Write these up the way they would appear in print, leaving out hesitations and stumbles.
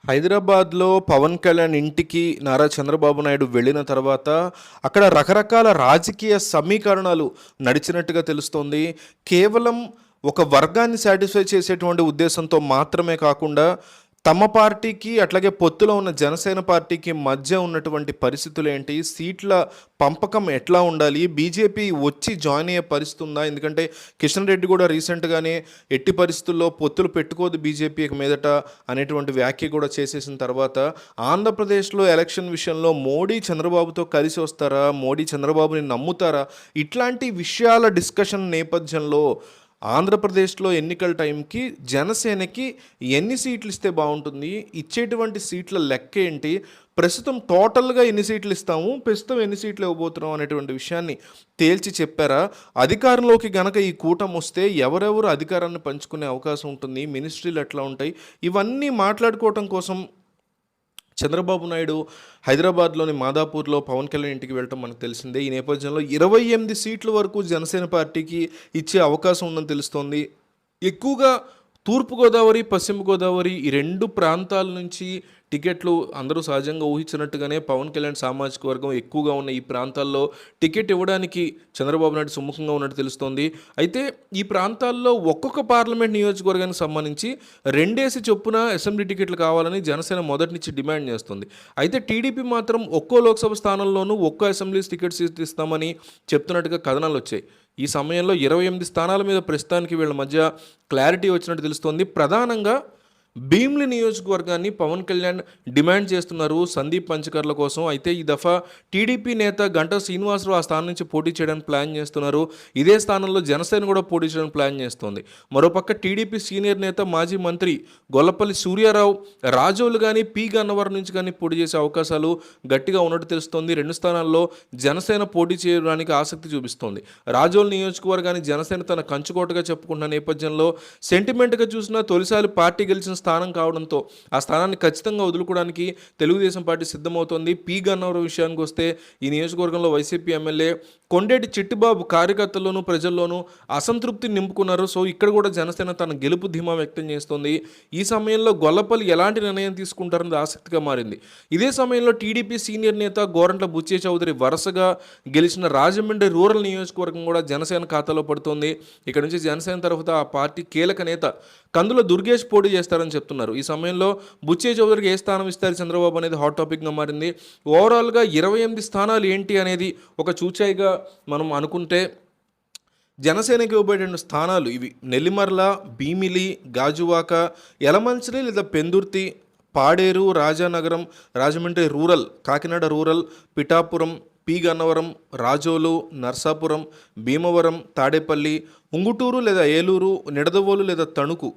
హైదరాబాద్‌లో పవన్ కళ్యాణ్ ఇంటికి నారా చంద్రబాబు నాయుడు వెళ్ళిన తర్వాత అక్కడ రకరకాల రాజకీయ సమీకరణాలు నడిచినట్టుగా తెలుస్తోంది. కేవలం ఒక వర్గాన్ని సాటిస్ఫై చేసేటువంటి ఉద్దేశంతో మాత్రమే కాకుండా తమ పార్టీకి అట్లాగే పొత్తులో ఉన్న జనసేన పార్టీకి మధ్య ఉన్నటువంటి పరిస్థితులేంటి? సీట్ల పంపకం ఎట్లా ఉండాలి? బీజేపీ వచ్చి జాయిన్ అయ్యే పరిస్థితి ఉందా? ఎందుకంటే కిషన్ రెడ్డి కూడా రీసెంట్‌గానే ఎట్టి పరిస్థితుల్లో పొత్తులు పెట్టుకోదు బీజేపీ ఇక మీదట అనేటువంటి వ్యాఖ్య కూడా చేసేసిన తర్వాత ఆంధ్రప్రదేశ్‌లో ఎలక్షన్ విషయంలో మోడీ చంద్రబాబుతో కలిసి వస్తారా? మోడీ చంద్రబాబుని నమ్ముతారా? ఇట్లాంటి విషయాల డిస్కషన్ నేపథ్యంలో ఆంధ్రప్రదేశ్లో ఎన్నికల టైంకి జనసేనకి ఎన్ని సీట్లు ఇస్తే బాగుంటుంది? ఇచ్చేటువంటి సీట్ల లెక్క ఏంటి? ప్రస్తుతం టోటల్గా ఎన్ని సీట్లు ఇస్తాము, ప్రస్తుతం ఎన్ని సీట్లు ఇవ్వబోతున్నాం అనేటువంటి విషయాన్ని తేల్చి చెప్పారా? అధికారంలోకి గనక ఈ కూటమి వస్తే ఎవరెవరు అధికారాన్ని పంచుకునే అవకాశం ఉంటుంది? మినిస్ట్రీలు ఎట్లా ఉంటాయి? ఇవన్నీ మాట్లాడుకోవటం కోసం చంద్రబాబు నాయుడు హైదరాబాద్లోని మాదాపూర్లో పవన్ కళ్యాణ్ ఇంటికి వెళ్ళటం మనకు తెలిసిందే. ఈ నేపథ్యంలో 28 సీట్ల వరకు జనసేన పార్టీకి ఇచ్చే అవకాశం ఉందని తెలుస్తోంది. ఎక్కువగా తూర్పుగోదావరి, పశ్చిమ గోదావరి ఈ 2 ప్రాంతాల నుంచి టికెట్లు అందరూ సహజంగా ఊహించినట్టుగానే పవన్ కళ్యాణ్ సామాజిక వర్గం ఎక్కువగా ఉన్న ఈ ప్రాంతాల్లో టికెట్ ఇవ్వడానికి చంద్రబాబు నాయుడు సుముఖంగా ఉన్నట్టు తెలుస్తోంది. అయితే ఈ ప్రాంతాల్లో ఒక్కొక్క పార్లమెంట్ నియోజకవర్గానికి సంబంధించి 2 చొప్పున అసెంబ్లీ టికెట్లు కావాలని జనసేన మొదటి నుంచి డిమాండ్ చేస్తుంది. అయితే టీడీపీ మాత్రం ఒక్కో లోక్సభ స్థానంలోనూ ఒక్కో అసెంబ్లీ టికెట్స్ ఇస్తామని చెప్తున్నట్టుగా కథనాలు వచ్చాయి. ఈ సమయంలో 28 స్థానాల మీద ప్రస్తుతానికి వీళ్ళ మధ్య క్లారిటీ వచ్చినట్టు తెలుస్తోంది. ప్రధానంగా భీమిలి నియోజకవర్గాన్ని పవన్ కళ్యాణ్ డిమాండ్ చేస్తున్నారు సందీప్ పంచకర్ల కోసం. అయితే ఈ దఫా టీడీపీ నేత గంటా శ్రీనివాసరావు ఆ స్థానం నుంచి పోటీ చేయడానికి ప్లాన్ చేస్తున్నారు. ఇదే స్థానంలో జనసేన కూడా పోటీ చేయడానికి ప్లాన్ చేస్తోంది. మరోపక్క టీడీపీ సీనియర్ నేత మాజీ మంత్రి గొల్లపల్లి సూర్యారావు రాజోలు కానీ పి గన్నవరం నుంచి కానీ పోటీ చేసే అవకాశాలు గట్టిగా ఉన్నట్టు తెలుస్తోంది. 2 స్థానాల్లో జనసేన పోటీ చేయడానికి ఆసక్తి చూపిస్తోంది. రాజోలు నియోజకవర్గాన్ని జనసేన తన కంచుకోటగా చెప్పుకుంటున్న నేపథ్యంలో సెంటిమెంట్గా చూసినా తొలిసారి పార్టీ గెలిచిన స్థానం కావడంతో ఆ స్థానాన్ని ఖచ్చితంగా వదులుకోవడానికి తెలుగుదేశం పార్టీ సిద్ధమవుతోంది. పి గన్నవరం విషయానికి వస్తే ఈ నియోజకవర్గంలో వైసీపీ ఎమ్మెల్యే కొండేటి చిట్టిబాబు కార్యకర్తల్లోనూ ప్రజల్లోనూ అసంతృప్తిని నింపుకున్నారు. సో ఇక్కడ కూడా జనసేన తన గెలుపు ధీమా వ్యక్తం చేస్తోంది. ఈ సమయంలో గొల్లపల్లి ఎలాంటి నిర్ణయం తీసుకుంటారన్నది ఆసక్తిగా మారింది. ఇదే సమయంలో టీడీపీ సీనియర్ నేత గోరంట్ల బుచ్చే చౌదరి వరుసగా గెలిచిన రాజమండ్రి రూరల్ నియోజకవర్గం కూడా జనసేన ఖాతాలో పడుతోంది. ఇక్కడ నుంచి జనసేన తరఫున ఆ పార్టీ కీలక నేత కందుల దుర్గేష్ పోటీ చేస్తారని చెప్తున్నారు. ఈ సమయంలో బుచ్చే చౌదరికి ఏ స్థానం ఇస్తారు చంద్రబాబు అనేది హాట్ టాపిక్గా మారింది. ఓవరాల్గా 28 స్థానాలు ఏంటి అనేది ఒక చూచాయిగా మనం అనుకుంటే జనసేనకి ఇవ్వబడిన స్థానాలు ఇవి: నెల్లిమర్ల, భీమిలి, గాజువాక, యలమంచిలి లేదా Pendurthi, Paderu, Rajanagaram, Rajahmundry rural, Kakinada rural, Pithapuram, P Gannavaram, Razole, Narsapuram, Bhimavaram, Tadepalli, Unguturu లేదా ఏలూరు, నిడదవోలు లేదా తణుకు,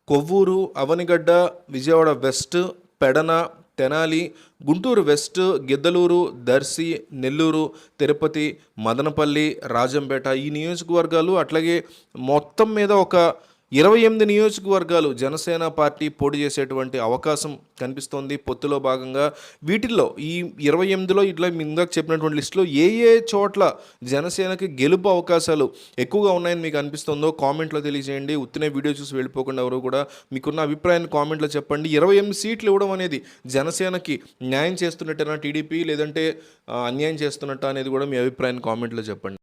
కొవ్వూరు, అవనిగడ్డ, విజయవాడ వెస్ట్, పెడన, తెనాలి, గుంటూరు వెస్ట్, గిద్దలూరు, దర్శి, నెల్లూరు, తిరుపతి, మదనపల్లి, రాజంపేట ఈ నియోజకవర్గాలు, అట్లాగే మొత్తం మీద ఒక 28 నియోజకవర్గాలు జనసేన పార్టీ పోటీ చేసేటువంటి అవకాశం కనిపిస్తోంది పొత్తులో భాగంగా. వీటిల్లో ఈ 28లో ఇట్లా ఇందాక చెప్పినటువంటి లిస్టులో ఏ చోట్ల జనసేనకి గెలుపు అవకాశాలు ఎక్కువగా ఉన్నాయని మీకు అనిపిస్తుందో కామెంట్లో తెలియజేయండి. ఉత్తినే వీడియో చూసి వెళ్ళిపోకుండా ఎవరు కూడా మీకున్న అభిప్రాయాన్ని కామెంట్లో చెప్పండి. 28 సీట్లు ఇవ్వడం అనేది జనసేనకి న్యాయం చేస్తున్నట్టేనా టీడీపీ, లేదంటే అన్యాయం చేస్తున్నట్టు అనేది కూడా మీ అభిప్రాయాన్ని కామెంట్లో చెప్పండి.